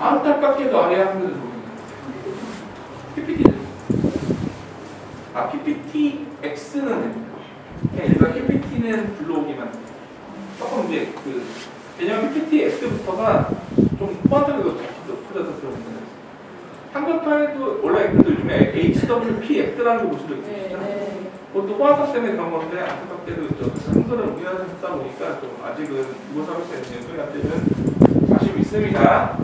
안타깝게도 아래 학생들 모르는 PPT는 PPTX는 됩니다. 그냥 일반 PPT는 불러오기만 돼요. 조금 이제 그 개념 PPTX부터가 좀 포함되고 높아져서 들어옵니다. 한글 파일도 원래 그 요즘에 HWPX라는 거 보신 적 있으시죠? 그것도 호환성 때문에 그런 건데 안타깝게도 한글은 우리나라에서 쓰다 보니까 좀 아직은 국어 서비스에 소리한테는 아쉬움이 있습니다.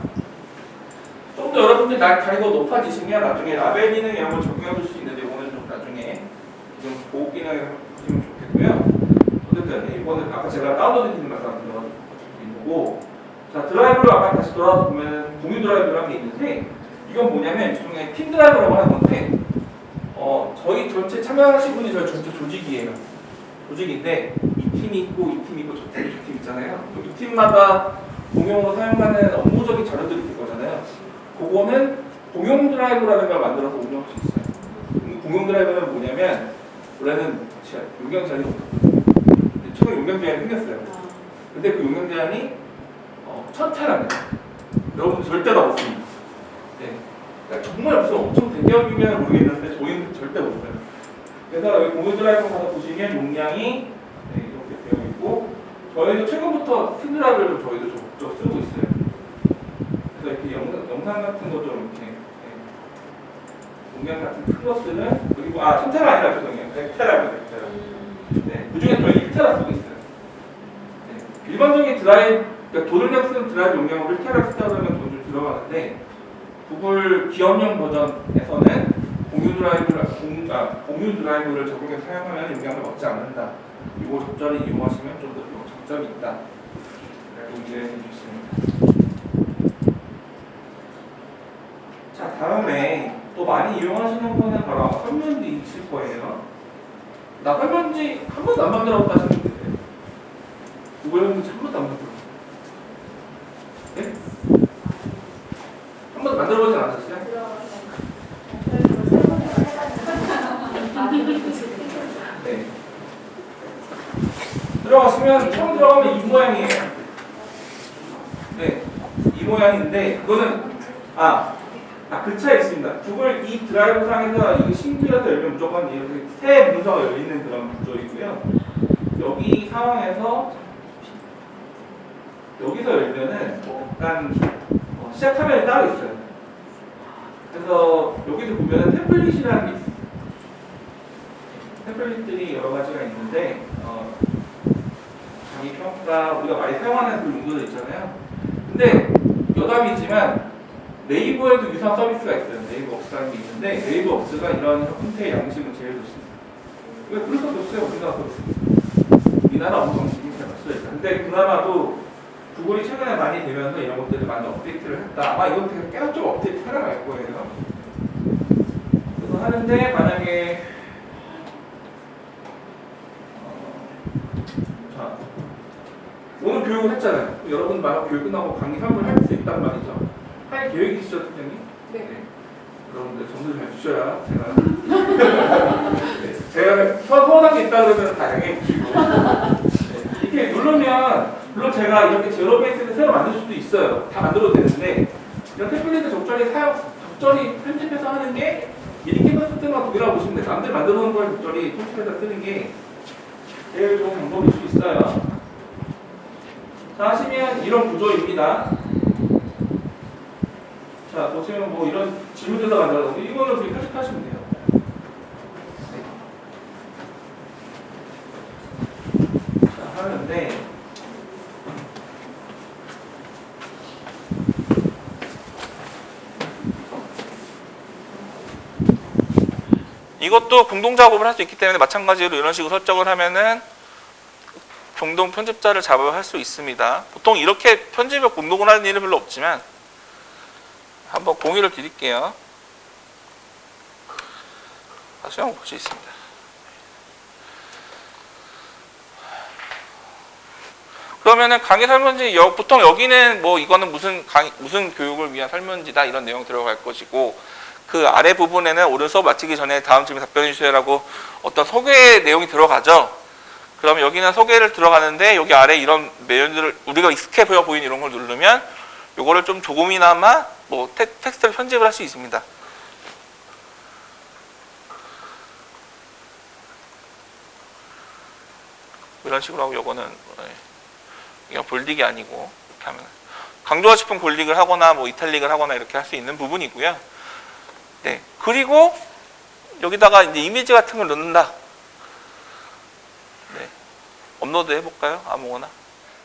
좀 더 여러분들 다이거 높아지시면 나중에 라벨 기능 이런 걸 적용해 볼 수 있는데 이거는 좀 나중에 좀 보호 기능을 보시면 좋겠고요. 어쨌든 이거는 아까 제가 다운로드 기능 말씀드린 거고, 자 드라이브로 아까 다시 돌아서 보면 공유 드라이브라는 게 있는데 이건 뭐냐면 일종의 팀 드라이브라고 하는 건데 저희 전체 참여하신 분이 저희 전체 조직이에요. 조직인데 이 팀이 있고 이 팀이 있고 저 팀 있잖아요. 이 팀마다 공용으로 사용하는 업무적인 자료들이 있을 거잖아요. 그거는 공용 드라이브라는 걸 만들어서 운영할 수 있어요. 공용 드라이브는 뭐냐면 원래는 용량 제한이 없거든요. 최근에 용량 제한이 생겼어요. 근데 그 용량 제한이 1000테라입니다. 여러분 절대 다 없습니다. 네. 그러니까 정말 무슨 엄청 대기업이면 모르겠는데 저희는 절대 못 써요. 그래서 여기 공유 드라이브 가서 보시면 용량이 이렇게 되어 있고 저희도 최근부터 팀 드라이브를 저희도 좀 쓰고 있어요. 그래서 이렇게 영상 같은 거 좀 이렇게 용량 같은 큰 것들은 그리고 1000테라 아니라 죄송해요. 100테라입니다. 100테라. 네. 그중에 저희 1테라 쓰고 있어요. 네. 일반적인 드라이브 그러니까 도전력 쓰는 드라이브 용량을 1테라 쓰다보면 돈 좀 들어가는데 구글 기업용 버전에서는 공유 드라이브를 적용해서 사용하면 용량을 얻지 않는다. 이거 적절히 이용하시면 좀 더 장점이 있다. 이렇게 이해해 주셨습니다. 자, 다음에 또 많이 이용하시는 거는 바로 설문지 있을 거예요. 나 설문지 한 번도 안 만들어봤다 하시는 분들 계세요. 구글 설문지 한 번도 안 만들어봤어요. 네? 한 번도 만들어보진 않았어요? 네. 들어가시면 처음 들어가면 이 모양이에요. 네, 이 모양인데 그거는 그 차이 있습니다. 구글 이 드라이브 상에서 이거 신규에서 열면 무조건 이렇게 새 문서가 열리는 그런 구조이고요. 여기 상황에서 여기서 열면은 약간 시작 화면이 따로 있어요. 그래서 여기서 보면은 템플릿이라는 게 있어요. 템플릿들이 여러 가지가 있는데 자기 평가 우리가 많이 사용하는 그 용도들 있잖아요. 근데 여담이지만 네이버에도 유사한 서비스가 있어요. 네이버웍스라는 게 있는데 네이버웍스가 이런 형태의 양식은 제일 좋습니다. 왜 그럴 수도 없어요. 우리나라 서비스. 우리나라 엄청 지금 봤어요. 근데 그나마도 구글이 최근에 많이 되면서 이런 것들을 많이 업데이트를 했다. 아마 이건 되게 계속 좀 업데이트 하러 갈 거예요. 그래서 하는데 만약에 자 오늘 교육을 했잖아요. 여러분 만약 교육 끝나고 강의 3을 할 수 있단 말이죠. 할 계획이 있으시죠, 팀장님? 네. 여러분들 점수 잘 주셔야 제가 네. 제가 서운한 게 있다 그러면 다 양해해 주시고 네. 이렇게 누르면 물론 제가 이렇게 제로 베이스를 새로 만들 수도 있어요. 다 만들어도 되는데 이런 템플릿을 적절히 편집해서 하는 게 미리 캔버스 뜨는 거 독이라고 보시면 돼요. 남들 만들어 놓은 걸 적절히 편집해서 쓰는 게 제일 좋은 방법일 수 있어요. 자, 하시면 이런 구조입니다. 자, 보시면 뭐 이런 질문들도 만들어서 이거는 그냥 편집하시면 돼요. 자, 하는데 이것도 공동 작업을 할 수 있기 때문에 마찬가지로 이런 식으로 설정을 하면은 공동 편집자를 작업을 할 수 있습니다. 보통 이렇게 편집을 공동으로 하는 일은 별로 없지만 한번 공유를 드릴게요. 다시 한번 볼 수 있습니다. 그러면은 강의 설문지 보통 여기는 뭐 이거는 무슨 교육을 위한 설문지다 이런 내용 들어갈 것이고 그 아래 부분에는 오늘 수업 마치기 전에 다음 질문 답변해 주세요라고 어떤 소개 내용이 들어가죠. 그러면 여기는 소개를 들어가는데 여기 아래 이런 메뉴들을 우리가 익숙해 보이는 이런 걸 누르면 요거를 좀 조금이나마 뭐 텍스트를 편집을 할 수 있습니다. 이런 식으로 하고 요거는 그냥 볼딩이 아니고 이렇게 하면 강조하고 싶은 볼딩을 하거나 뭐 이탈릭을 하거나 이렇게 할 수 있는 부분이고요. 네. 그리고 여기다가 이제 이미지 같은 걸 넣는다. 네. 업로드 해볼까요? 아무거나.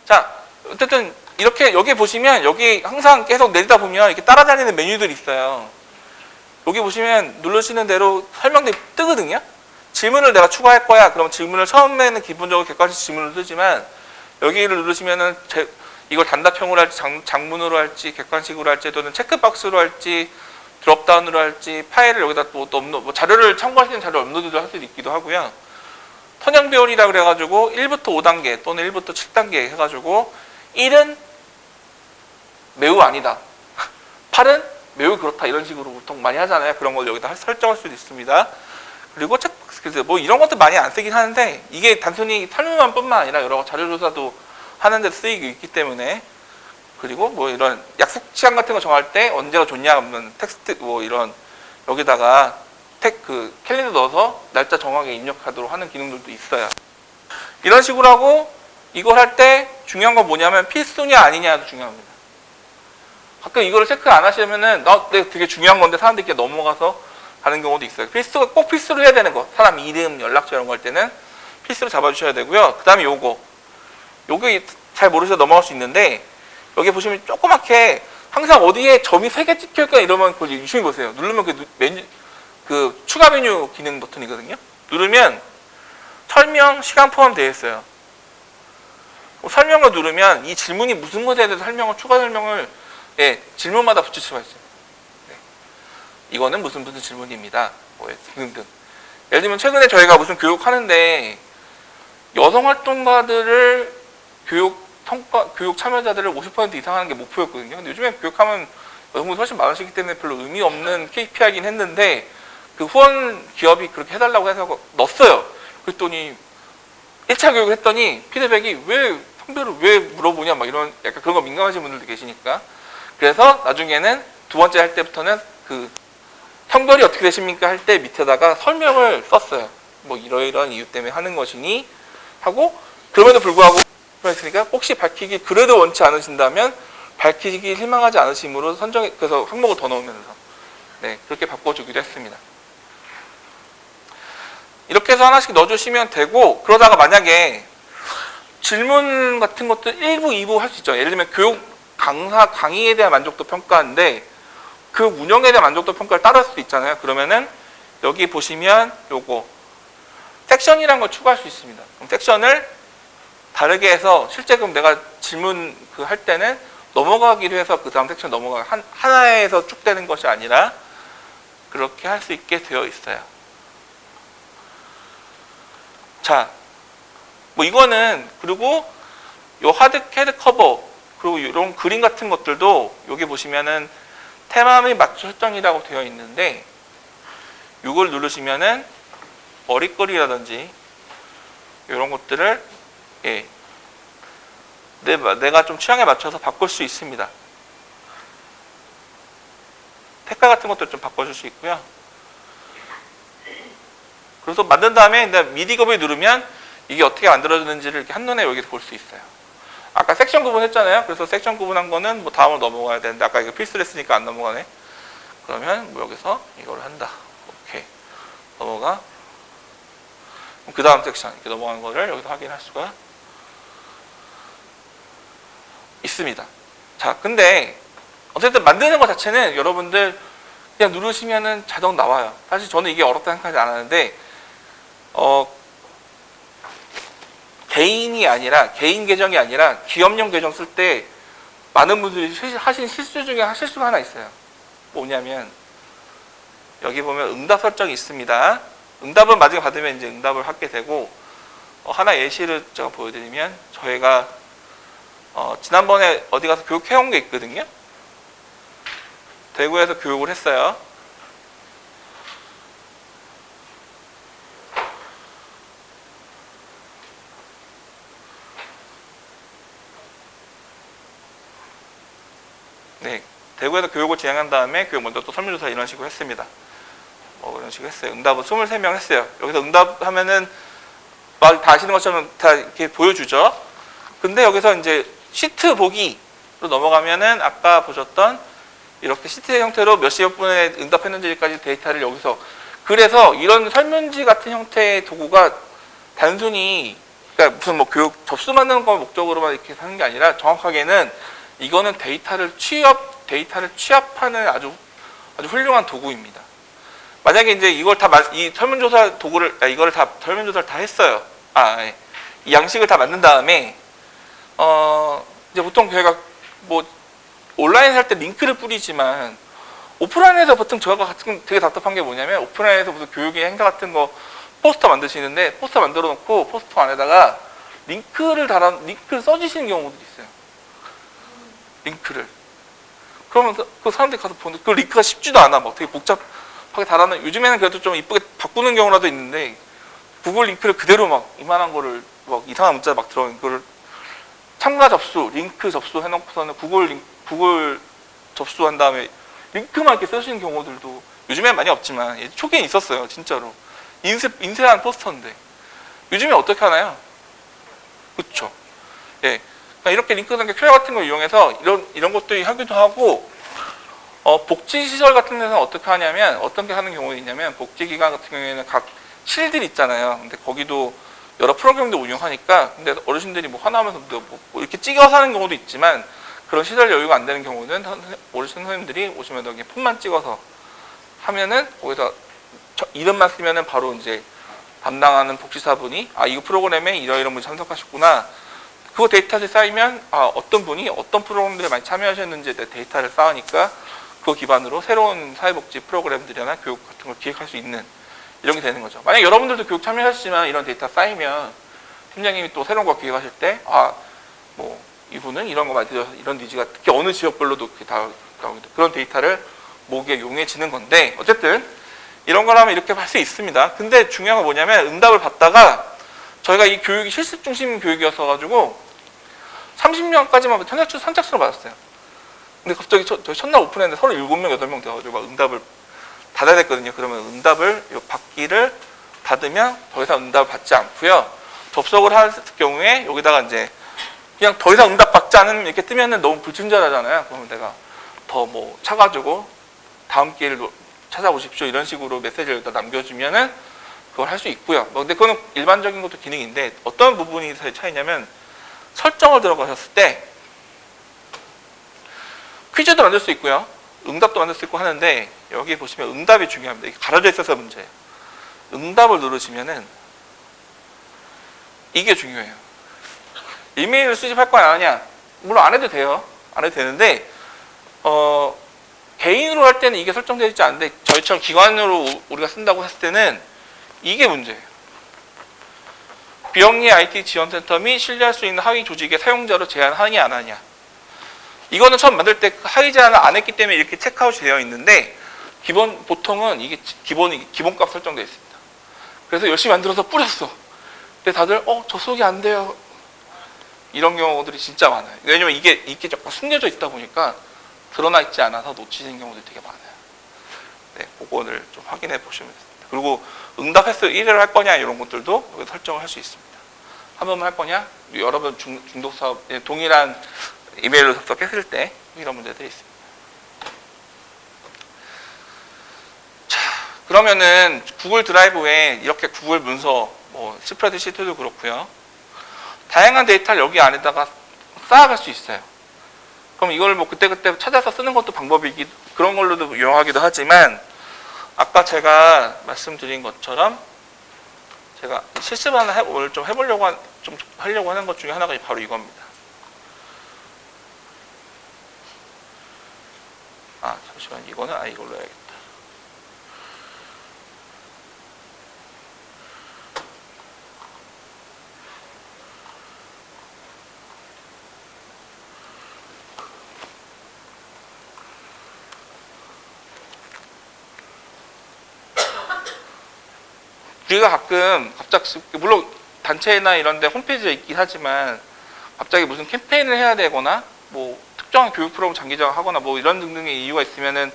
자, 어쨌든 이렇게 여기 보시면 여기 항상 계속 내리다 보면 이렇게 따라다니는 메뉴들이 있어요. 여기 보시면 누르시는 대로 설명들이 뜨거든요. 질문을 내가 추가할 거야. 그럼 질문을 처음에는 기본적으로 객관식 질문을 뜨지만 여기를 누르시면은 이걸 단답형으로 할지 장문으로 할지 객관식으로 할지 또는 체크박스로 할지 드롭다운으로 할지 파일을 여기다 또 뭐 자료를 참고할 수 있는 자료 업로드를 할 수도 있기도 하고요. 선형 배열이라 그래가지고 1부터 5단계 또는 1부터 7단계 해가지고 1은 매우 아니다. 8은 매우 그렇다. 이런 식으로 보통 많이 하잖아요. 그런 걸 여기다 설정할 수도 있습니다. 그리고 체크박스 뭐 이런 것도 많이 안 쓰긴 하는데 이게 단순히 설명만 뿐만 아니라 여러 자료조사도 하는데 쓰이고 있기 때문에 그리고 뭐 이런 약속 시간 같은 거 정할 때 언제가 좋냐 하면 텍스트 뭐 이런 여기다가 캘린더 넣어서 날짜 정확하게 입력하도록 하는 기능들도 있어요. 이런 식으로 하고 이걸 할 때 중요한 건 뭐냐면 필수냐 아니냐도 중요합니다. 가끔 이거를 체크 안 하시면은 되게 중요한 건데 사람들이 넘어가서 가는 경우도 있어요. 꼭 필수로 해야 되는 거. 사람 이름, 연락처 이런 거 할 때는 필수로 잡아주셔야 되고요. 그 다음에 요게 잘 모르셔서 넘어갈 수 있는데 여기 보시면 조그맣게 항상 어디에 점이 3개 찍혀있거나 이러면 그걸 유심히 보세요. 누르면 그 추가 메뉴 기능 버튼이거든요. 누르면 설명, 시간 포함되어 있어요. 설명을 누르면 이 질문이 무슨 것에 대해서 추가 설명을 질문마다 붙일 수가 있어요. 네. 이거는 무슨 질문입니다. 뭐 등등. 예를 들면 최근에 저희가 무슨 교육하는데 여성 활동가들을 교육 참여자들을 50% 이상 하는 게 목표였거든요. 근데 요즘에 교육하면 여성분이 훨씬 많으시기 때문에 별로 의미 없는 KPI긴 했는데 그 후원 기업이 그렇게 해달라고 해서 넣었어요. 그랬더니 1차 교육을 했더니 피드백이 왜 성별을 왜 물어보냐 막 이런 약간 그런 거 민감하신 분들도 계시니까 그래서 나중에는 두 번째 할 때부터는 그 성별이 어떻게 되십니까 할 때 밑에다가 설명을 썼어요. 뭐 이러이러한 이유 때문에 하는 것이니 하고 그럼에도 불구하고 했으니까 혹시 밝히기 그래도 원치 않으신다면 밝히기 실망하지 않으심으로 그래서 항목을 더 넣으면서 그렇게 바꿔주기도 했습니다. 이렇게 해서 하나씩 넣어주시면 되고 그러다가 만약에 질문 같은 것도 1부, 2부 할 수 있죠. 예를 들면 교육 강의에 대한 만족도 평가인데 그 운영에 대한 만족도 평가를 따를 수도 있잖아요. 그러면은 여기 보시면 요거 섹션이라는 걸 추가할 수 있습니다. 그럼 섹션을 다르게 해서 실제 그럼 내가 질문 할 때는 넘어가기로 해서 그 다음 섹션 하나에서 쭉 되는 것이 아니라 그렇게 할 수 있게 되어 있어요. 자, 뭐 이거는 그리고 요 헤드 커버 그리고 이런 그림 같은 것들도 여기 보시면은 테마 및 맞춤 설정이라고 되어 있는데 이걸 누르시면은 머릿글이라든지 이런 것들을 내가 좀 취향에 맞춰서 바꿀 수 있습니다. 색깔 같은 것도 좀 바꿔줄 수 있고요. 그래서 만든 다음에 미디급을 누르면 이게 어떻게 만들어지는지를 이렇게 한눈에 여기서 볼 수 있어요. 아까 섹션 구분했잖아요. 그래서 섹션 구분한 거는 뭐 다음으로 넘어가야 되는데 아까 이거 필수로 했으니까 안 넘어가네. 그러면 뭐 여기서 이걸 한다. 오케이. 넘어가. 그 다음 섹션 이렇게 넘어가는 거를 여기서 확인할 수가 있습니다. 자, 근데 어쨌든 만드는 것 자체는 여러분들 그냥 누르시면은 자동 나와요. 사실 저는 이게 어렵다 생각하지 않았는데 개인 계정이 아니라 기업용 계정 쓸 때 많은 분들이 하신 실수 중에 실수가 하나 있어요. 뭐냐면 여기 보면 응답 설정이 있습니다. 응답을 나중에 받으면 이제 응답을 하게 되고 하나 예시를 제가 보여드리면 저희가 지난번에 어디 가서 교육해온 게 있거든요. 대구에서 교육을 했어요. 네, 대구에서 교육을 진행한 다음에 교육 먼저 또 설문조사 이런 식으로 했습니다. 이런 식으로 했어요. 응답은 23명 했어요. 여기서 응답하면은 말 다 아시는 것처럼 다 이렇게 보여주죠. 근데 여기서 이제 시트 보기로 넘어가면은 아까 보셨던 이렇게 시트 형태로 몇 시 몇 분에 응답했는지까지 데이터를 여기서, 그래서 이런 설문지 같은 형태의 도구가 단순히 그러니까 무슨 뭐 교육 접수 만드는 거 목적으로만 이렇게 하는 게 아니라 정확하게는 이거는 데이터를 취합하는 아주 훌륭한 도구입니다. 만약에 이제 이걸 다 이 설문조사 도구를 이거를 다 설문조사를 다 했어요. 이 양식을 다 만든 다음에 이제 보통 저희가 뭐 온라인 할 때 링크를 뿌리지만 오프라인에서 보통 저희가 같은 되게 답답한 게 뭐냐면 오프라인에서 무슨 교육의 행사 같은 거 포스터 만드시는데 포스터 만들어 놓고 포스터 안에다가 링크를 써주시는 경우들이 있어요. 링크를. 그러면 그 사람들이 가서 보는데 그 링크가 쉽지도 않아. 막 되게 복잡하게 달아놓은, 요즘에는 그래도 좀 이쁘게 바꾸는 경우라도 있는데 구글 링크를 그대로 막 이만한 거를 막 이상한 문자 막 들어간 거를 참가 접수, 링크 접수 해놓고서는 구글 접수한 다음에 링크만 이렇게 쓰시는 경우들도 요즘엔 많이 없지만 초기엔 있었어요. 진짜로. 인쇄한 포스터인데. 요즘에 어떻게 하나요? 그쵸. 예. 그러니까 이렇게 링크 단계 큐어 같은 걸 이용해서 이런 것도 하기도 하고, 복지시설 같은 데서는 어떻게 하냐면, 어떤 게 하는 경우가 있냐면, 복지기관 같은 경우에는 각 실들 있잖아요. 근데 거기도 여러 프로그램도 운영하니까, 근데 어르신들이 뭐 화나면서 뭐 이렇게 찍어서 하는 경우도 있지만, 그런 시설 여유가 안 되는 경우는 어르신 선생님들이 오시면 여기 폰만 찍어서 하면은, 거기서 이름만 쓰면은 바로 이제 담당하는 복지사분이 이거 프로그램에 이런 분이 참석하셨구나. 그거 데이터를 쌓이면 어떤 분이 어떤 프로그램들에 많이 참여하셨는지에 대해 데이터를 쌓으니까 그거 기반으로 새로운 사회복지 프로그램들이나 교육 같은 걸 기획할 수 있는 이런 게 되는 거죠. 만약 여러분들도 교육 참여하시지만 이런 데이터 쌓이면 팀장님이 또 새로운 거 기획하실 때 뭐 이분은 이런 거 많이 들어서 이런 니즈가 특히 어느 지역별로도 다 그런 데이터를 모으기에 용이해지는 건데, 어쨌든 이런 거라면 이렇게 할 수 있습니다. 근데 중요한 건 뭐냐면 응답을 받다가 저희가 이 교육이 실습 중심 교육이었어 가지고 30명까지만 선착순을 받았어요. 근데 갑자기 저희 첫날 오픈했는데 37명, 8명 돼가지고 막 응답을 받아야 됐거든요. 그러면 응답을 받기를 닫으면 더 이상 응답을 받지 않고요. 접속을 할 경우에 여기다가 이제 그냥 더 이상 응답 받지 않으면 이렇게 뜨면은 너무 불친절하잖아요. 그러면 내가 더 뭐 차가지고 다음 기회를 찾아오십시오 이런 식으로 메시지를 남겨주면은 그걸 할 수 있고요. 근데 그거는 일반적인 것도 기능인데 어떤 부분이 차이냐면, 설정을 들어가셨을 때 퀴즈도 만들 수 있고요. 응답도 만들 수 있고 하는데, 여기 보시면 응답이 중요합니다. 이게 가려져 있어서 문제예요. 응답을 누르시면은 이게 중요해요. 이메일을 수집할 거냐 안 하냐, 물론 안 해도 돼요. 안 해도 되는데 개인으로 할 때는 이게 설정되어 있지 않은데 저희처럼 기관으로 우리가 쓴다고 했을 때는 이게 문제예요. 비영리 IT 지원센터 및 신뢰할 수 있는 하위 조직의 사용자로 제한하냐 안 하냐. 이거는 처음 만들 때 하위 제한을 안 했기 때문에 이렇게 체크아웃이 되어 있는데, 보통은 이게 기본값 설정되어 있습니다. 그래서 열심히 만들어서 뿌렸어. 근데 다들 접속이 안 돼요. 이런 경우들이 진짜 많아요. 왜냐면 이게 조금 숨겨져 있다 보니까 드러나 있지 않아서 놓치는 경우들이 되게 많아요. 네, 그거를 좀 확인해 보시면 됩니다. 그리고 응답 횟수 1회를 할 거냐 이런 것들도 여기 설정을 할 수 있습니다. 한 번만 할 거냐, 여러 번 중독 사업, 동일한 이메일로 접속했을 때 이런 문제들이 있습니다. 자, 그러면은 구글 드라이브에 이렇게 구글 문서, 뭐 스프레드시트도 그렇고요. 다양한 데이터를 여기 안에다가 쌓아갈 수 있어요. 그럼 이걸 뭐 그때그때 찾아서 쓰는 것도 그런 걸로도 이용하기도 하지만, 아까 제가 말씀드린 것처럼 제가 실습을 오늘 좀 하려고 하는 것 중에 하나가 바로 이겁니다. 잠시만, 이거는 이걸로 해야겠다. 우리가 갑자기 물론 단체나 이런 데 홈페이지에 있긴 하지만 갑자기 무슨 캠페인을 해야 되거나 뭐 특정한 교육 프로그램 장기적하거나 뭐 이런 등등의 이유가 있으면은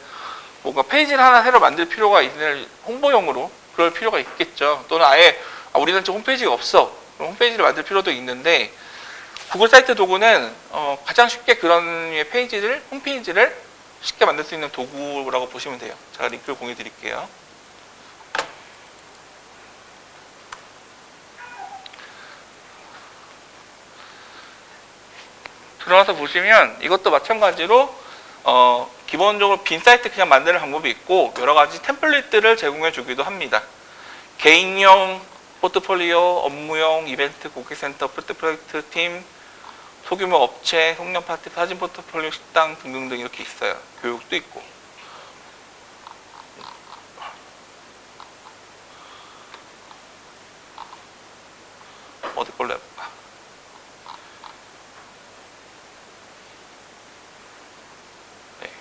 뭔가 페이지를 하나 새로 만들 필요가 있는 홍보용으로 그럴 필요가 있겠죠. 또는 아예 우리 단체 홈페이지가 없어. 그럼 홈페이지를 만들 필요도 있는데 구글 사이트 도구는 가장 쉽게 그런 류의 페이지를 홈페이지를 쉽게 만들 수 있는 도구라고 보시면 돼요. 제가 링크를 공유 드릴게요. 들어가서 보시면 이것도 마찬가지로 기본적으로 빈 사이트 그냥 만드는 방법이 있고 여러 가지 템플릿들을 제공해 주기도 합니다. 개인용 포트폴리오, 업무용, 이벤트, 고객센터, 프로젝트 팀, 소규모 업체, 송년 파티, 사진 포트폴리오, 식당 등등등 이렇게 있어요. 교육도 있고. 어디 걸로 해볼까? 네.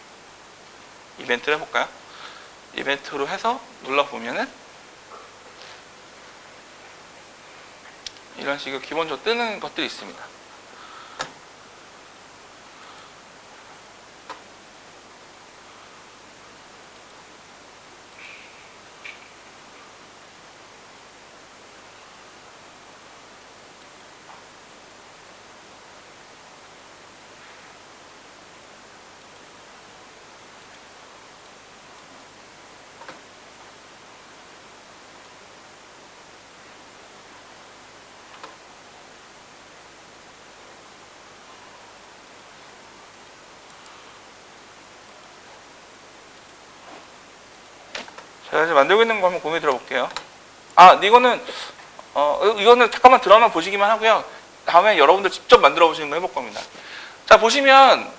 이벤트를 해볼까요? 이벤트로 해서 눌러보면은 이런 식으로 기본적으로 뜨는 것들이 있습니다. 제가 이제 만들고 있는 거 한번 공유 들어볼게요. 이거는 잠깐만 드라마 보시기만 하고요. 다음에 여러분들 직접 만들어 보시는 거 해볼 겁니다. 자, 보시면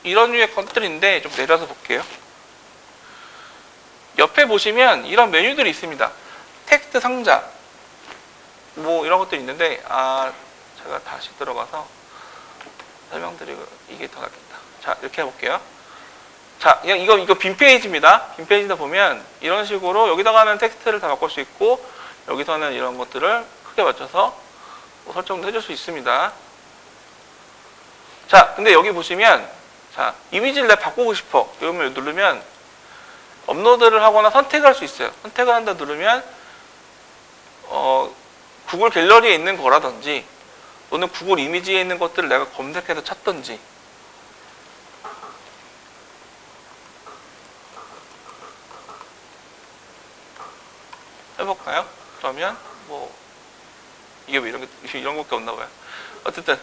이런 류의 것들인데 좀 내려서 볼게요. 옆에 보시면 이런 메뉴들이 있습니다. 텍스트 상자 뭐 이런 것들이 있는데 제가 다시 들어가서 설명드리고 이게 더 낫겠다. 자, 이렇게 해볼게요. 자, 그냥 이거 빈 페이지입니다. 빈 페이지다 보면 이런 식으로 여기다가는 텍스트를 다 바꿀 수 있고 여기서는 이런 것들을 크게 맞춰서 설정도 해줄 수 있습니다. 자, 근데 여기 보시면 자, 이미지를 내가 바꾸고 싶어. 이걸 누르면 업로드를 하거나 선택을 할 수 있어요. 선택을 한다 누르면 구글 갤러리에 있는 거라든지 또는 구글 이미지에 있는 것들을 내가 검색해서 찾든지 해볼까요? 그러면 뭐 이게 왜 이런 것밖에 없나 봐요. 어쨌든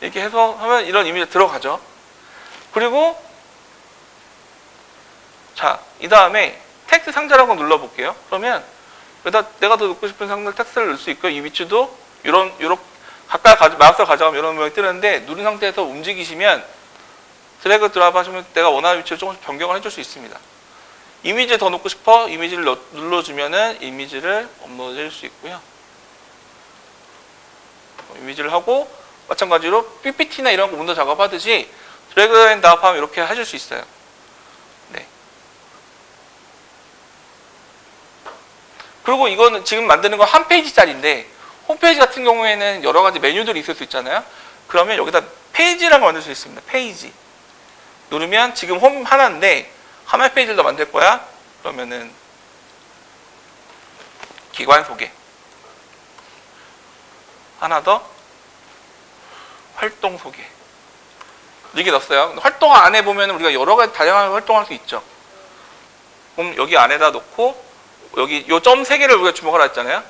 이렇게 해서 하면 이런 이미지 들어가죠. 그리고 자, 이 다음에 텍스트 상자라고 눌러볼게요. 그러면 여기다 내가 더 넣고 싶은 상자 텍스트를 넣을 수 있고요. 이 위치도 이런 가까이 마우스를 가져가면 이런 모양이 뜨는데 누른 상태에서 움직이시면 드래그 드랍 하시면 내가 원하는 위치를 조금씩 변경을 해줄 수 있습니다. 이미지 더 넣고 싶어? 이미지를 눌러주면은 이미지를 업로드 해줄 수 있고요. 이미지를 하고 마찬가지로 PPT나 이런 거 문서 작업하듯이 드래그 앤 드랍하면 이렇게 하실 수 있어요. 네. 그리고 이거는 지금 만드는 거 한 페이지짜리인데 홈페이지 같은 경우에는 여러 가지 메뉴들이 있을 수 있잖아요. 그러면 여기다 페이지라는 걸 만들 수 있습니다. 페이지. 누르면 지금 홈 하나인데 하나의 페이지를 더 만들 거야? 그러면은 기관 소개 하나 더 활동 소개 이렇게 넣었어요. 활동 안에 보면 우리가 여러 가지 다양하게 활동할 수 있죠. 그럼 여기 안에다 놓고 여기 요 점 3개를 우리가 주목하라 했잖아요.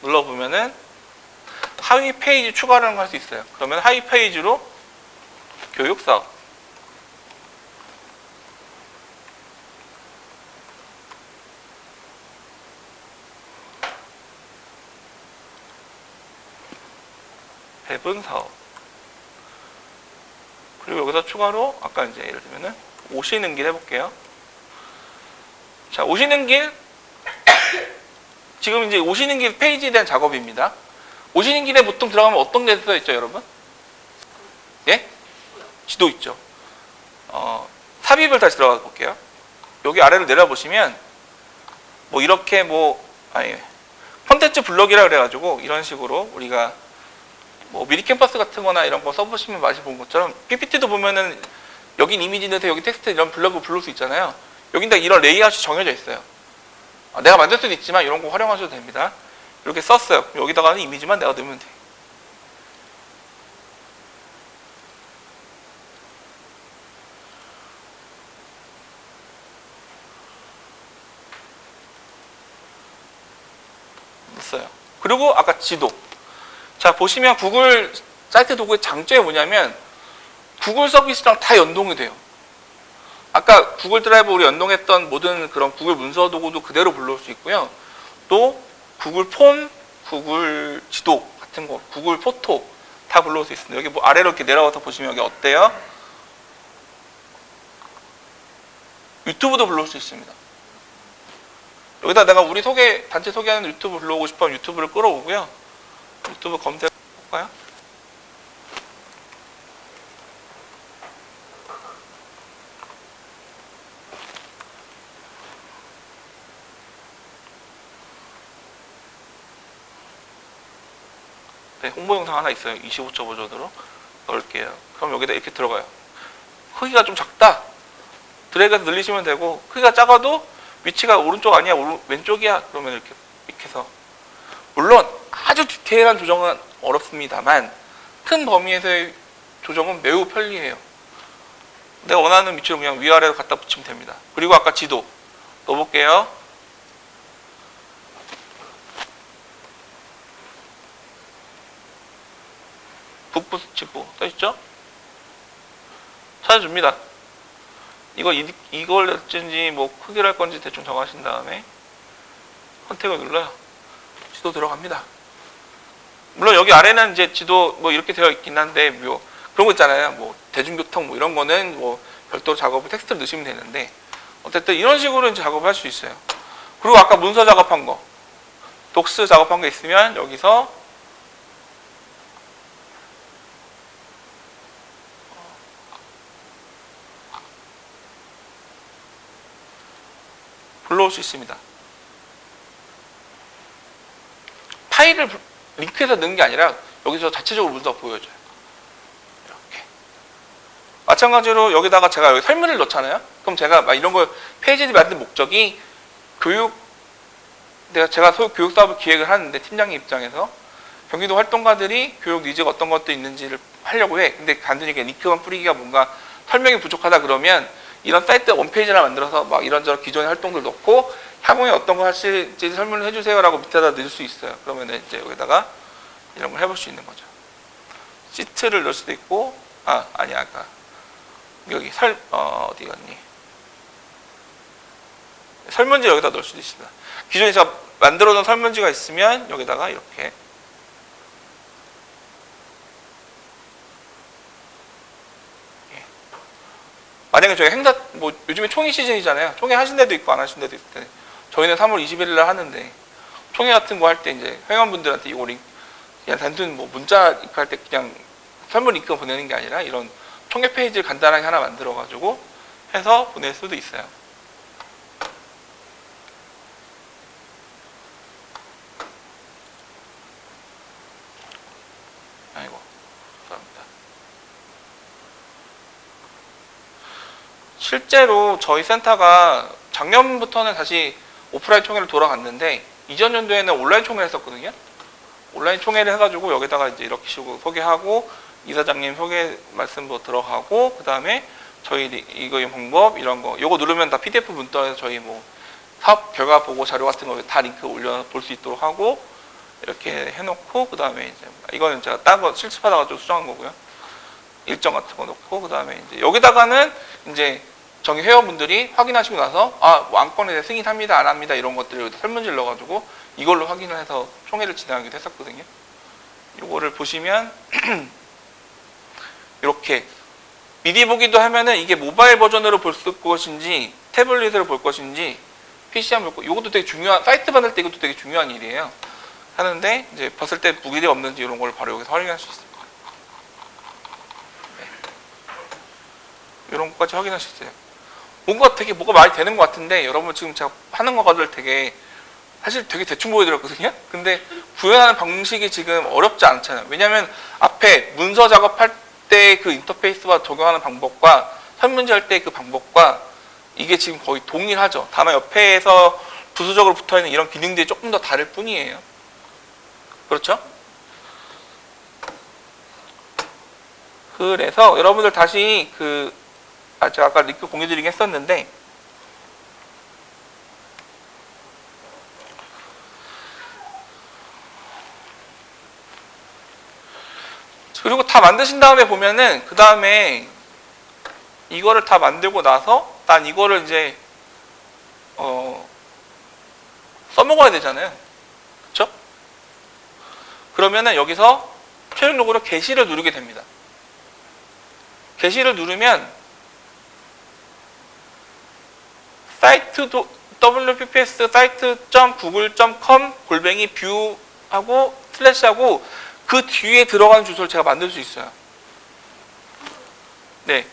눌러보면은 하위 페이지 추가라는 걸 할 수 있어요. 그러면 하위 페이지로 교육사업 배분 사업 그리고 여기서 추가로 아까 이제 예를 들면은 오시는 길 해볼게요. 자, 오시는 길 지금 이제 오시는 길 페이지에 대한 작업입니다. 오시는 길에 보통 들어가면 어떤 게 써 있죠, 여러분? 예? 지도 있죠. 삽입을 다시 들어가 볼게요. 여기 아래로 내려보시면 뭐 이렇게 컨텐츠 블럭이라 그래가지고 이런 식으로 우리가 뭐 미리 캠퍼스 같은 거나 이런 거 써보시면 많이 본 것처럼 PPT도 보면은 여긴 이미지 넣으세요, 여기 텍스트 이런 블럭을 부를 수 있잖아요. 여긴다 이런 레이아웃이 정해져 있어요. 내가 만들 수도 있지만 이런 거 활용하셔도 됩니다. 이렇게 썼어요. 여기다가는 이미지만 내가 넣으면 돼. 넣었어요. 그리고 아까 지도. 자, 보시면 구글 사이트 도구의 장점이 뭐냐면 구글 서비스랑 다 연동이 돼요. 아까 구글 드라이브 우리 연동했던 모든 그런 구글 문서 도구도 그대로 불러올 수 있고요. 또 구글 폼, 구글 지도 같은 거, 구글 포토 다 불러올 수 있습니다. 여기 뭐 아래로 이렇게 내려가서 보시면 여기 어때요? 유튜브도 불러올 수 있습니다. 여기다 내가 우리 단체 소개하는 유튜브 불러오고 싶으면 유튜브를 끌어오고요. 유튜브 검색해볼까요? 네, 홍보 영상 하나 있어요. 25초 버전으로 넣을게요. 그럼 여기다 이렇게 들어가요. 크기가 좀 작다. 드래그해서 늘리시면 되고, 크기가 작아도 위치가 오른쪽 아니야, 왼쪽이야. 그러면 이렇게 해서. 물론 아주 디테일한 조정은 어렵습니다만 큰 범위에서의 조정은 매우 편리해요. 내가 원하는 위치로 그냥 위아래로 갖다 붙이면 됩니다. 그리고 아까 지도 넣어볼게요. 북부 수치부 써있죠? 찾아줍니다. 이걸 어쩐지 뭐 크기를 할 건지 대충 정하신 다음에 선택을 눌러요. 지도 들어갑니다. 물론 여기 아래는 이제 지도 뭐 이렇게 되어 있긴 한데 뭐 그런 거 있잖아요. 뭐 대중교통 뭐 이런 거는 뭐 별도로 작업을 텍스트를 넣으시면 되는데 어쨌든 이런 식으로 이제 작업을 할 수 있어요. 그리고 아까 문서 작업한 거, 독스 작업한 거 있으면 여기서 불러올 수 있습니다. 파일을 링크해서 넣는 게 아니라 여기서 자체적으로 문서가 보여져요. 이렇게. 마찬가지로 여기다가 제가 여기 설문을 넣잖아요. 그럼 제가 막 이런 걸 페이지를 만든 목적이 제가 교육 사업을 기획을 하는데 팀장님 입장에서 경기도 활동가들이 교육 니즈가 어떤 것도 있는지를 하려고 해. 근데 단순히 링크만 뿌리기가 뭔가 설명이 부족하다 그러면 이런 사이트 홈페이지를 만들어서 막 이런저런 기존의 활동들 넣고 향후에 어떤 거 하실지 설명을 해주세요라고 밑에다 넣을 수 있어요. 그러면 이제 여기다가 이런 걸 해볼 수 있는 거죠. 시트를 넣을 수도 있고, 아니 아까 여기 어디 갔니? 설문지 여기다 넣을 수도 있습니다. 기존에 제가 만들어놓은 설문지가 있으면 여기다가 이렇게 만약에 저희 행사, 뭐, 요즘에 총회 시즌이잖아요. 총회 하신 데도 있고, 안 하신 데도 있고. 저희는 3월 21일 날 하는데, 총회 같은 거 할 때 이제 회원분들한테 이거 그냥 단순 뭐 문자 입할 때 그냥 설문 링크 보내는 게 아니라 이런 총회 페이지를 간단하게 하나 만들어가지고 해서 보낼 수도 있어요. 아이고, 감사합니다. 실제로 저희 센터가 작년부터는 다시 오프라인 총회를 돌아갔는데 이전 연도에는 온라인 총회를 했었거든요. 온라인 총회를 해가지고 여기다가 이제 이렇게 식으로 소개하고 이사장님 소개 말씀도 들어가고 그 다음에 저희 이거의 방법 이런 거 요거 누르면 다 PDF 문자에서 저희 뭐 사업 결과 보고 자료 같은 거 다 링크 올려 볼 수 있도록 하고 이렇게 해놓고 그 다음에 이제 이거는 제가 딴 거 실습하다가 좀 수정한 거고요. 일정 같은 거 넣고 그 다음에 이제 여기다가는 이제 정기 회원분들이 확인하시고 나서 뭐 안건에 대해 승인합니다 안 합니다 이런 것들을 설문지를 넣어가지고 이걸로 확인을 해서 총회를 진행하기도 했었거든요. 이거를 보시면 이렇게 미리 보기도 하면은 이게 모바일 버전으로 볼 것인지 태블릿으로 볼 것인지 PC만 볼 거 이것도 되게 중요한 사이트 받을 때 이것도 되게 중요한 일이에요. 하는데 이제 봤을 때 무기력이 없는지 이런 걸 바로 여기서 확인할 수 있어요. 네. 이런 것까지 확인할 수 있어요. 뭔가 되게 뭐가 많이 되는 것 같은데 여러분 지금 제가 하는 거가 되게 사실 되게 대충 보여드렸거든요. 근데 구현하는 방식이 지금 어렵지 않잖아요. 왜냐하면 앞에 문서 작업할 때 그 인터페이스와 적용하는 방법과 설문지 할 때 그 방법과 이게 지금 거의 동일하죠. 다만 옆에서 부수적으로 붙어있는 이런 기능들이 조금 더 다를 뿐이에요. 그렇죠? 그래서 여러분들 다시 제가 아까 링크 공유드리긴 했었는데 그리고 다 만드신 다음에 보면은 그 다음에 이거를 다 만들고 나서 난 이거를 이제 써먹어야 되잖아요. 그렇죠? 그러면은 여기서 최종적으로 게시를 누르게 됩니다. 게시를 누르면 사이트도 wpps site.google.com /뷰하고 슬래시하고 그 뒤에 들어가는 주소를 제가 만들 수 있어요. 네.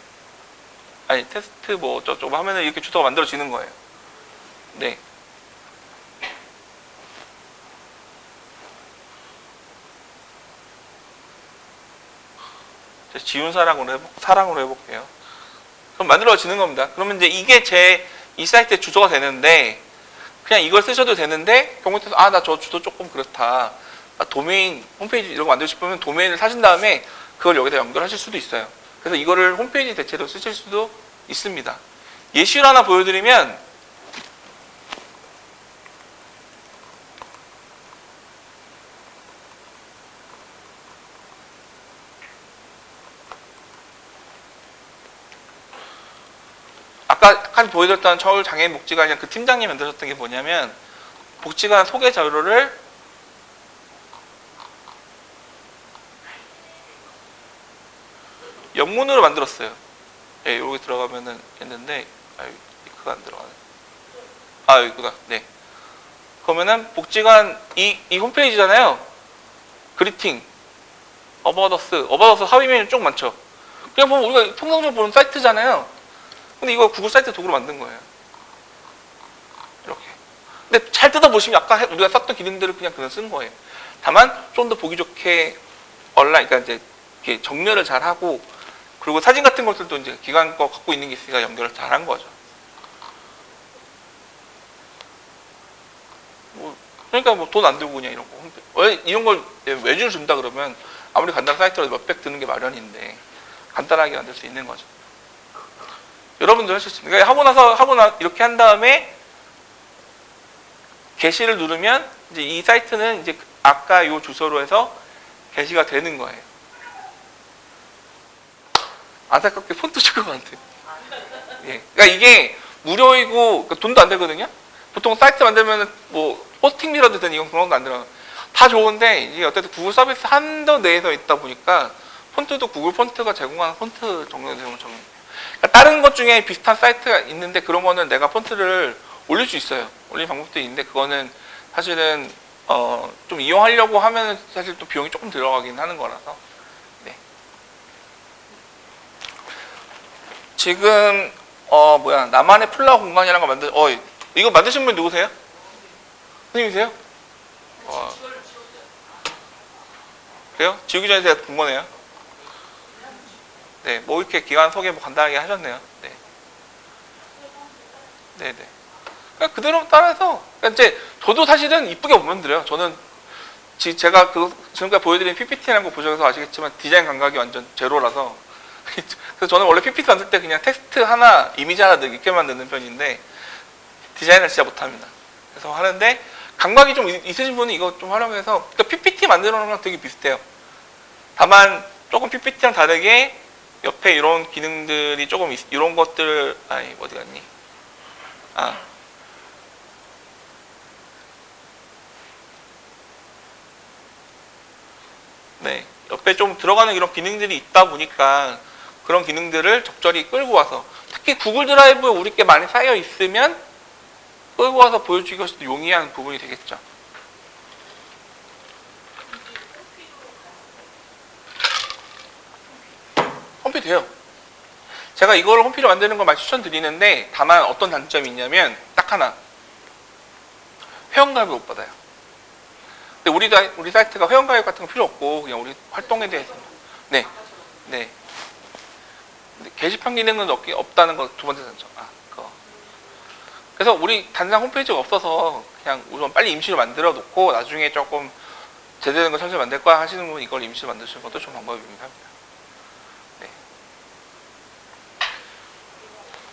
아니 테스트 뭐 어쩌고 하면은 이렇게 주소가 만들어지는 거예요. 네. 지운 사랑으로 해볼게요. 그럼 만들어지는 겁니다. 그러면 이제 이게 이 사이트의 주소가 되는데 그냥 이걸 쓰셔도 되는데 경우에 따라서 나 저 주소 조금 그렇다. 도메인 홈페이지 이런 거 만들고 싶으면 도메인을 사신 다음에 그걸 여기다 연결하실 수도 있어요. 그래서 이거를 홈페이지 대체로 쓰실 수도 있습니다. 예시를 하나 보여드리면 아까 보여드렸던 서울 장애인 복지관의 그 팀장님이 만드셨던 게 뭐냐면 복지관 소개 자료를 영문으로 만들었어요. 예, 여기 들어가면은 했는데 링크가 안 들어가네. 여기구나. 네. 그러면은 복지관 이 홈페이지잖아요. 그리팅, 어바웃어스 하위 메뉴 쭉 많죠. 그냥 보면 우리가 통상적으로 보는 사이트잖아요. 근데 이거 구글 사이트 도구로 만든 거예요. 이렇게. 근데 잘 뜯어보시면 아까 우리가 썼던 기능들을 그냥 쓴 거예요. 다만 좀 더 보기 좋게 그러니까 이제 이렇게 정렬을 잘 하고 그리고 사진 같은 것들도 이제 기관 거 갖고 있는 게 있으니까 연결을 잘 한 거죠. 그러니까 돈 안 들고 그냥 이런 거. 이런 걸 외주를 준다 그러면 아무리 간단한 사이트라도 몇백 드는 게 마련인데 간단하게 만들 수 있는 거죠. 여러분들 할 수 있습니다. 그러니까 하고 나 이렇게 한 다음에 게시를 누르면 이제 이 사이트는 이제 아까 이 주소로 해서 게시가 되는 거예요. 안타깝게 폰트 추가가 안 돼요. 예. 그러니까 이게 무료이고 그러니까 돈도 안 되거든요. 보통 사이트 만들면 뭐 호스팅비라도 되는 이건 그런 거 안 들어요. 다 좋은데 이게 어쨌든 구글 서비스 한도 내에서 있다 보니까 폰트도 구글 폰트가 제공하는 폰트 정도 되면 그러니까 다른 것 중에 비슷한 사이트가 있는데 그런 거는 내가 폰트를 올릴 수 있어요. 올릴 방법도 있는데 그거는 사실은 좀 이용하려고 하면 사실 또 비용이 조금 들어가긴 하는 거라서. 네. 지금 나만의 플라워 공간이라는 거 이거 만드신 분 누구세요? 선생님이세요? 그래요? 지우기 전에 제가 본 거네요. 네, 뭐 이렇게 기관 소개 간단하게 하셨네요. 네. 네네. 그러니까 그대로 따라서, 그러니까 이제 저도 사실은 이쁘게 못 만들어요. 저는 제가 지금까지 보여드린 PPT라는 거 보셔서 아시겠지만 디자인 감각이 완전 제로라서 그래서 저는 원래 PPT 만들 때 그냥 텍스트 하나, 이미지 하나 이렇게 만드는 편인데 디자인을 진짜 못합니다. 그래서 하는데 감각이 좀 있으신 분은 이거 좀 활용해서 그러니까 PPT 만드는 거랑 되게 비슷해요. 다만 조금 PPT랑 다르게 옆에 이런 기능들이 조금 이런 것들 어디 갔니? 네, 옆에 좀 들어가는 이런 기능들이 있다 보니까 그런 기능들을 적절히 끌고 와서 특히 구글 드라이브에 우리 게 많이 쌓여 있으면 끌고 와서 보여주기가 훨씬 용이한 부분이 되겠죠. 홈피 돼요. 제가 이걸 홈피를 만드는 걸 많이 추천드리는데 다만 어떤 단점이 있냐면 딱 하나. 회원가입을 못 받아요. 근데 우리 사이트가 회원가입 같은 거 필요 없고 그냥 우리 활동에 대해서 네. 근데 게시판 기능은 없다는 거 두 번째 단점. 그거. 그래서 우리 단상 홈페이지가 없어서 그냥 우선 빨리 임시로 만들어 놓고 나중에 조금 제대로 된 거 설치 만들 거야 하시는 분은 이걸 임시로 만드시는 것도 좀 방법이 유용합니다. 네.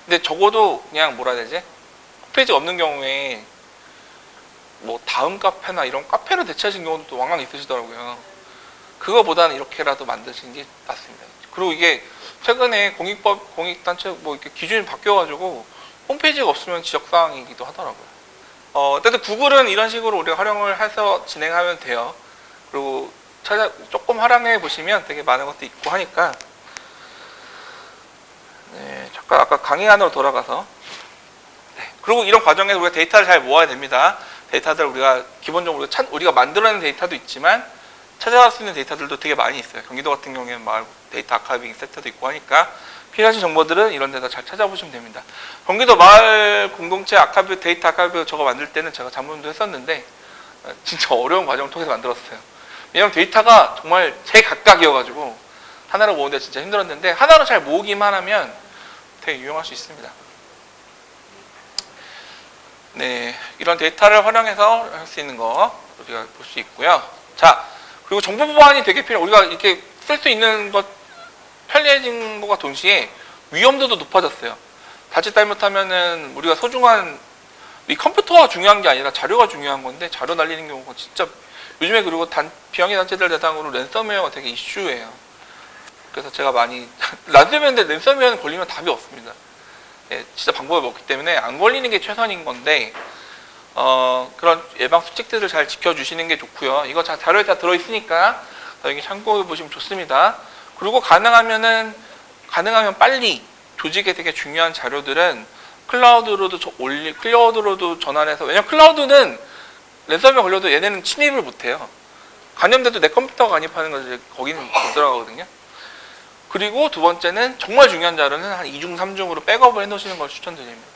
근데 적어도 그냥 뭐라 해야 되지? 홈페이지가 없는 경우에 뭐 다음 카페나 이런 카페로 대체하시는 경우도 왕왕 있으시더라고요. 그거보다는 이렇게라도 만드시는 게 낫습니다. 그리고 이게 최근에 공익단체 뭐 이렇게 기준이 바뀌어가지고 홈페이지가 없으면 지적사항이기도 하더라고요. 어쨌든 구글은 이런 식으로 우리가 활용을 해서 진행하면 돼요. 그리고 조금 활용해 보시면 되게 많은 것도 있고 하니까. 네, 잠깐 아까 강의 안으로 돌아가서. 네, 그리고 이런 과정에서 우리가 데이터를 잘 모아야 됩니다. 데이터들 우리가 기본적으로 우리가 만들어낸 데이터도 있지만 찾아갈 수 있는 데이터들도 되게 많이 있어요. 경기도 같은 경우에는 마을 데이터 아카이빙 센터도 있고 하니까 필요하신 정보들은 이런 데서 잘 찾아보시면 됩니다. 경기도 마을 공동체 아카이브 데이터 아카이브 저거 만들 때는 제가 자문도 했었는데 진짜 어려운 과정을 통해서 만들었어요. 왜냐면 데이터가 정말 제각각이어가지고 하나로 모으는데 진짜 힘들었는데 하나로 잘 모으기만 하면 되게 유용할 수 있습니다. 네, 이런 데이터를 활용해서 할 수 있는 거 우리가 볼 수 있고요. 자, 그리고 정보 보안이 되게 필요해요. 우리가 이렇게 쓸 수 있는 것 편리해진 것과 동시에 위험도도 높아졌어요. 자칫 잘못하면은 우리가 소중한 이 컴퓨터가 중요한 게 아니라 자료가 중요한 건데 자료 날리는 경우가 진짜 요즘에 그리고 비영리 단체들 대상으로 랜섬웨어가 되게 이슈예요. 그래서 제가 많이 랜섬웨어인데 랜섬웨어는 걸리면 답이 없습니다. 예, 진짜 방법이 없기 때문에 안 걸리는 게 최선인 건데 그런 예방 수칙들을 잘 지켜주시는 게 좋고요. 이거 자료에 다 들어있으니까 여기 참고해 보시면 좋습니다. 그리고 가능하면 빨리 조직에 되게 중요한 자료들은 클라우드로도 전환해서, 왜냐면 클라우드는 랜섬웨어 걸려도 얘네는 침입을 못해요. 감염돼도 내 컴퓨터가 간입하는 거지 거기는 못 들어가거든요. 그리고 두 번째는 정말 중요한 자료는 한 2중, 3중으로 백업을 해놓으시는 걸 추천드립니다.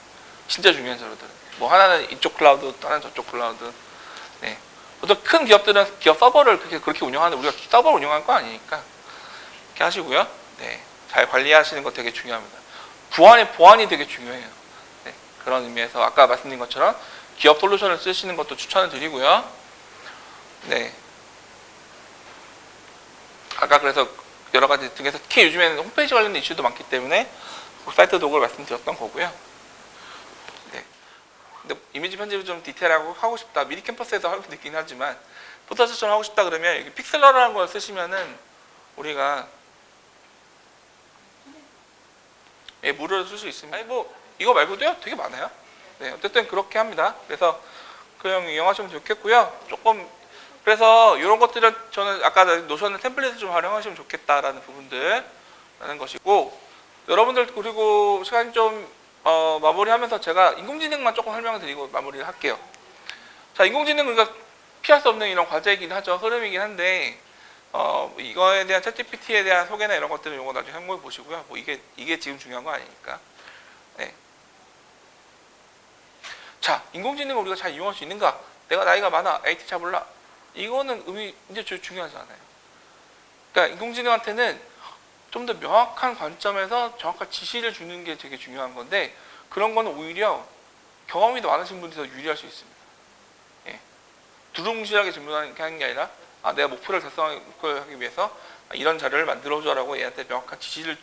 진짜 중요한 자료들은. 뭐 하나는 이쪽 클라우드, 하나는 저쪽 클라우드. 네. 보통 큰 기업들은 기업 서버를 그렇게 운영하는데 우리가 서버를 운영할 거 아니니까 이렇게 하시고요. 네. 잘 관리하시는 거 되게 중요합니다. 보안이 되게 중요해요. 네. 그런 의미에서 아까 말씀드린 것처럼 기업 솔루션을 쓰시는 것도 추천을 드리고요. 네. 아까 그래서 여러 가지 등에서 특히 요즘에는 홈페이지 관련된 이슈도 많기 때문에 사이트 도구를 말씀드렸던 거고요. 네. 근데 이미지 편집을 좀 디테일하고 하고 싶다. 미리 캠퍼스에서 하고 있긴 하지만 포토샵처럼 하고 싶다 그러면 여기 픽셀러라는 걸 쓰시면은 우리가 무료로 쓸 수 있습니다. 아니 뭐 이거 말고도요 되게 많아요. 네, 어쨌든 그렇게 합니다. 그래서 그냥 이용하시면 좋겠고요. 조금 그래서 이런 것들은 저는 아까 노션 템플릿을 좀 활용하시면 좋겠다라는 부분들라는 것이고, 여러분들 그리고 시간 좀 마무리하면서 제가 인공지능만 조금 설명을 드리고 마무리를 할게요. 자, 인공지능은 우리가 피할 수 없는 이런 과제이긴 하죠. 흐름이긴 한데 이거에 대한 챗GPT에 대한 소개나 이런 것들은 이거 나중에 참고해 보시고요. 뭐 이게 지금 중요한 거 아니니까. 네. 자, 인공지능을 우리가 잘 이용할 수 있는가? 내가 나이가 많아, IT 잘 몰라. 이거는 이제 제일 중요하지 않아요. 그러니까 인공지능한테는 좀 더 명확한 관점에서 정확한 지시를 주는 게 되게 중요한 건데, 그런 거는 오히려 경험이 더 많으신 분들이 더 유리할 수 있습니다. 예. 두루뭉실하게 질문하는 게 아니라 내가 목표를 달성하기 위해서 이런 자료를 만들어줘라고 얘한테 명확한 지시를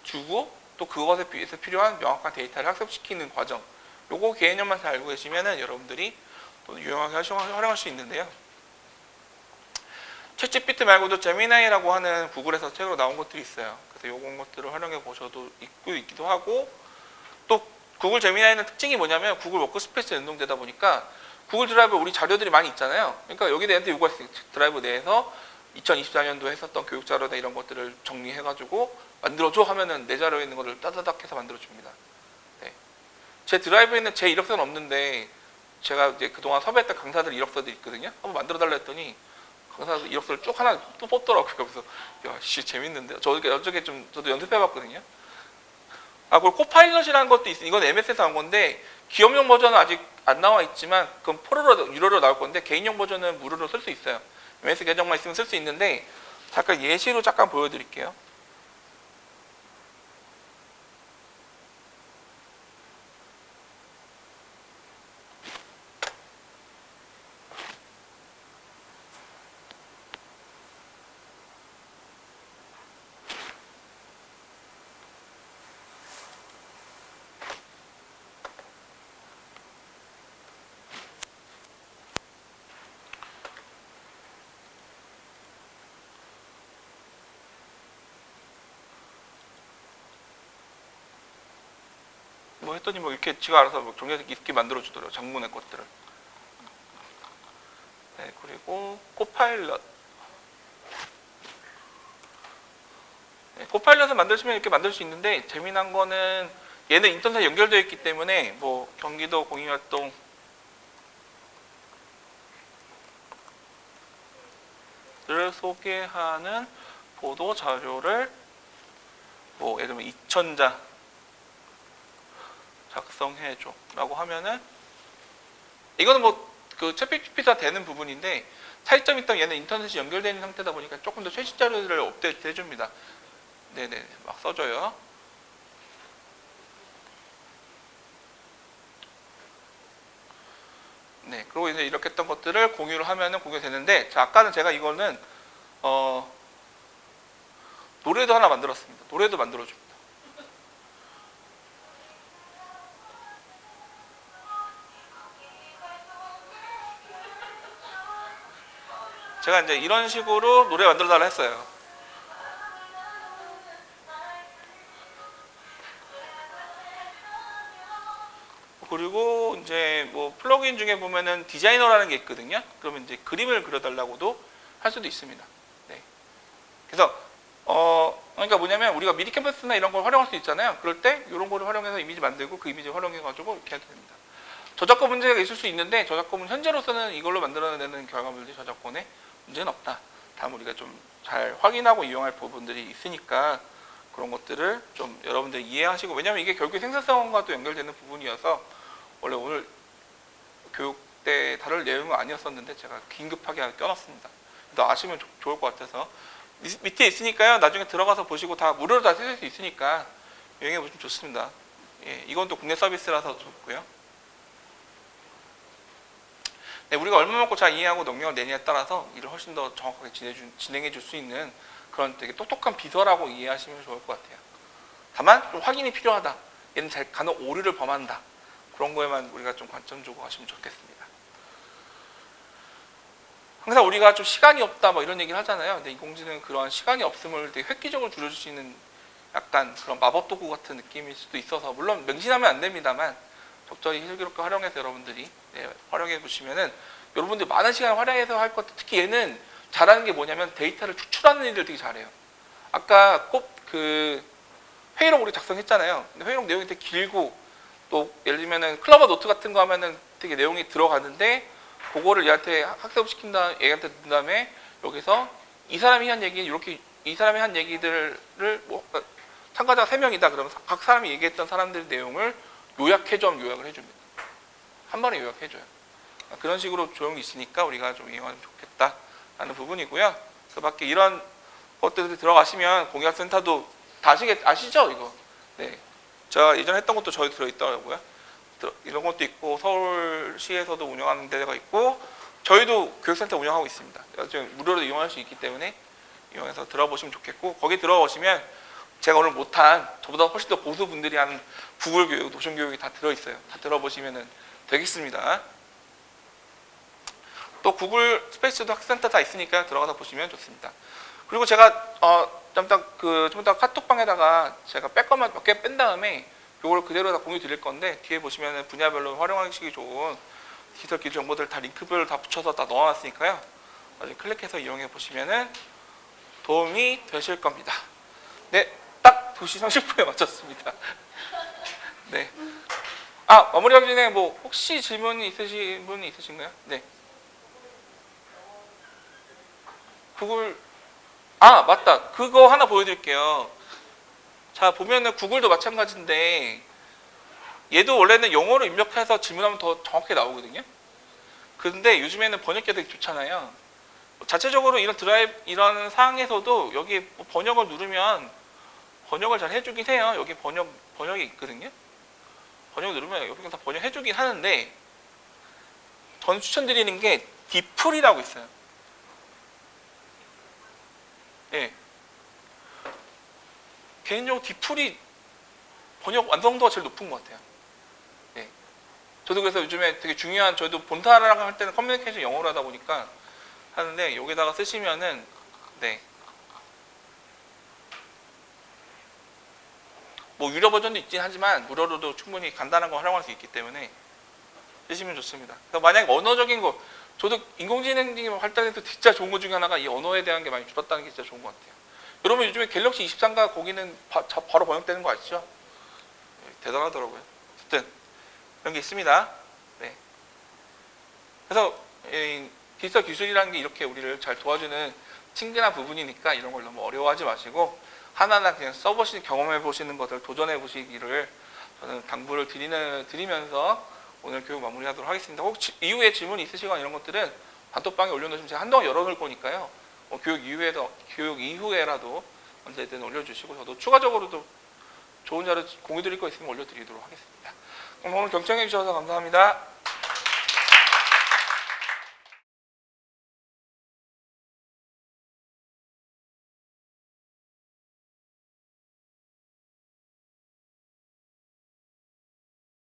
주고 또 그것에 비해서 필요한 명확한 데이터를 학습시키는 과정, 요거 개념만 잘 알고 계시면은 여러분들이 또 유용하게 활용할 수 있는데요. 챗GPT 말고도 제미나이라고 하는 구글에서 책으로 나온 것들이 있어요. 그래서 요런 것들을 활용해 보셔도 있기도 하고, 또 구글 제미나이는 특징이 뭐냐면 구글 워크스페이스에 연동되다 보니까 구글 드라이브에 우리 자료들이 많이 있잖아요. 그러니까 여기 내한테 요구할 수 있어요. 드라이브 내에서 2024년도에 했었던 교육 자료나 이런 것들을 정리해가지고 만들어줘 하면은 내 자료에 있는 것을 따다닥 해서 만들어줍니다. 네. 제 드라이브에 있는 제 이력서는 없는데 제가 이제 그동안 섭외했던 강사들 이력서들이 있거든요. 한번 만들어달라 했더니 강사들 이력서를 쭉 하나 또 뽑더라고요. 그래서 야씨 재밌는데 어저께 좀 저도 연습해봤거든요. 그리고 코파일럿이라는 것도 있어요. 이건 MS에서 나온 건데 기업용 버전은 아직 안 나와 있지만 그건 프로로 유료로 나올 건데 개인용 버전은 무료로 쓸 수 있어요. MS 계정만 있으면 쓸 수 있는데 잠깐 예시로 잠깐 보여드릴게요. 뭐 했더니 뭐 이렇게 지가 알아서 뭐 정리해서 있게 만들어 주더라고요. 장문의 것들을. 네, 그리고 코파일럿. 네, 코파일럿을 만드시면 이렇게 만들 수 있는데 재미난 거는 얘는 인터넷에 연결되어 있기 때문에 뭐 경기도 공익활동 를 소개하는 보도 자료를 뭐 예를 들면 2,000자 작성해줘 라고 하면은 이거는 뭐 그 챗GPT가 되는 부분인데 차이점이 있다면 얘는 인터넷이 연결되어 있는 상태다 보니까 조금 더 최신 자료를 업데이트 해줍니다. 네네 막 써줘요. 네 그리고 이제 이렇게 했던 것들을 공유를 하면은 공유가 되는데 자 아까는 제가 이거는 노래도 하나 만들었습니다. 노래도 만들어줍니다. 제가 이제 이런 식으로 노래 만들어 달라 했어요. 그리고 이제 뭐 플러그인 중에 보면은 디자이너라는 게 있거든요. 그러면 이제 그림을 그려달라고도 할 수도 있습니다. 네. 그래서 그러니까 뭐냐면 우리가 미리 캔버스나 이런 걸 활용할 수 있잖아요. 그럴 때 이런 거를 활용해서 이미지 만들고 그 이미지 활용해가지고 이렇게 해도 됩니다. 저작권 문제가 있을 수 있는데 저작권은 현재로서는 이걸로 만들어내는 결과물들이 저작권에 문제는 없다. 다만 우리가 좀 잘 확인하고 이용할 부분들이 있으니까 그런 것들을 좀 여러분들이 이해하시고 왜냐하면 이게 결국에 생산성과도 연결되는 부분이어서 원래 오늘 교육 때 다룰 내용은 아니었었는데 제가 긴급하게 껴놨습니다. 또 아시면 좋을 것 같아서 밑에 있으니까요. 나중에 들어가서 보시고 다 무료로 다 쓰실 수 있으니까 이용해 보시면 좋습니다. 예, 이건 또 국내 서비스라서 좋고요. 네, 우리가 얼마 먹고 잘 이해하고 능력을 내냐에 따라서 일을 훨씬 더 정확하게 진행해 줄 수 있는 그런 되게 똑똑한 비서라고 이해하시면 좋을 것 같아요. 다만 좀 확인이 필요하다. 얘는 잘 간혹 오류를 범한다. 그런 거에만 우리가 좀 관점 주고 하시면 좋겠습니다. 항상 우리가 좀 시간이 없다 뭐 이런 얘기를 하잖아요. 근데 인공지능은 그런 시간이 없음을 되게 획기적으로 줄여줄 수 있는 약간 그런 마법 도구 같은 느낌일 수도 있어서 물론 맹신하면 안 됩니다만 적절히 슬기롭게 활용해서 여러분들이 활용해 보시면은 여러분들이 많은 시간을 활용해서 할 것, 특히 얘는 잘하는 게 뭐냐면 데이터를 추출하는 일들 되게 잘해요. 아까 꼭 그 회의록 우리 작성했잖아요. 근데 회의록 내용이 되게 길고 또 예를 들면은 클러버 노트 같은 거 하면은 되게 내용이 들어가는데 그거를 얘한테 학습시킨다, 얘한테 든 다음에 여기서 이 사람이 한 얘기 이렇게 이 사람이 한 얘기들을 뭐 참가자가 3명이다 그러면 각 사람이 얘기했던 사람들의 내용을 요약해줘 하면 요약을 해줍니다. 한 번에 요약해줘요. 그런 식으로 조용히 있으니까 우리가 좀 이용하면 좋겠다라는 부분이고요. 그 밖에 이런 것들이 들어가시면 공약센터도 다 아시죠 이거? 네. 제가 예전에 했던 것도 저희 들어있더라고요. 이런 것도 있고 서울시에서도 운영하는 데가 있고 저희도 교육센터 운영하고 있습니다. 지금 무료로 이용할 수 있기 때문에 이용해서 들어보시면 좋겠고 거기 들어오시면 제가 오늘 못한 저보다 훨씬 더 고수분들이 하는 구글 교육, 노션 교육이 다 들어있어요. 다 들어보시면 되겠습니다. 또 구글 스페이스도 학센터 다 있으니까 들어가서 보시면 좋습니다. 그리고 제가 좀 이따 카톡방에다가 제가 뺄 것만 몇 개 뺀 다음에 이걸 그대로 다 공유 드릴 건데 뒤에 보시면 분야별로 활용하기 좋은 디지털 기술 정보들 다 링크별로 다 붙여서 다 넣어놨으니까요. 나중에 클릭해서 이용해 보시면은 도움이 되실 겁니다. 네, 딱 2시 30분에 마쳤습니다. 네. 마무리하기 전에 뭐 혹시 질문이 있으신 분이 있으신가요? 네. 구글 맞다. 그거 하나 보여드릴게요. 자 보면은 구글도 마찬가지인데 얘도 원래는 영어로 입력해서 질문하면 더 정확하게 나오거든요. 그런데 요즘에는 번역기가 되게 좋잖아요. 자체적으로 이런 드라이브 이런 상황에서도 여기 뭐 번역을 누르면 번역을 잘 해주긴 해요. 여기 번역이 있거든요. 번역 누르면 여기 다 번역해주긴 하는데 저는 추천드리는 게 디플이라고 있어요. 예. 개인적으로 디플이 번역 완성도가 제일 높은 것 같아요. 예. 저도 그래서 요즘에 되게 중요한 저도 본타랑 할 때는 커뮤니케이션 영어로 하다 보니까 하는데 여기다가 쓰시면은 네. 뭐 유료 버전도 있긴 하지만 무료로도 충분히 간단한 거 활용할 수 있기 때문에 쓰시면 좋습니다. 그래서 만약 언어적인 거 저도 인공지능 활동에서 진짜 좋은 것 중에 하나가 이 언어에 대한 게 많이 줄었다는 게 진짜 좋은 것 같아요. 여러분 요즘에 갤럭시 23가 거기는 바로 번역되는 거 아시죠? 네, 대단하더라고요. 어쨌든 이런 게 있습니다. 네. 그래서 디지털 기술이라는 게 이렇게 우리를 잘 도와주는 친근한 부분이니까 이런 걸 너무 어려워하지 마시고 하나하나 그냥 써보시는 경험해 보시는 것들 도전해 보시기를 저는 당부를 드리면서 오늘 교육 마무리하도록 하겠습니다. 혹 이후에 질문이 있으시거나 이런 것들은 단톡방에 올려놓으시면 제가 한동안 열어놓을 거니까요. 교육 이후에라도 언제든 올려주시고 저도 추가적으로도 좋은 자료 공유 드릴 거 있으면 올려드리도록 하겠습니다. 그럼 오늘 경청해 주셔서 감사합니다.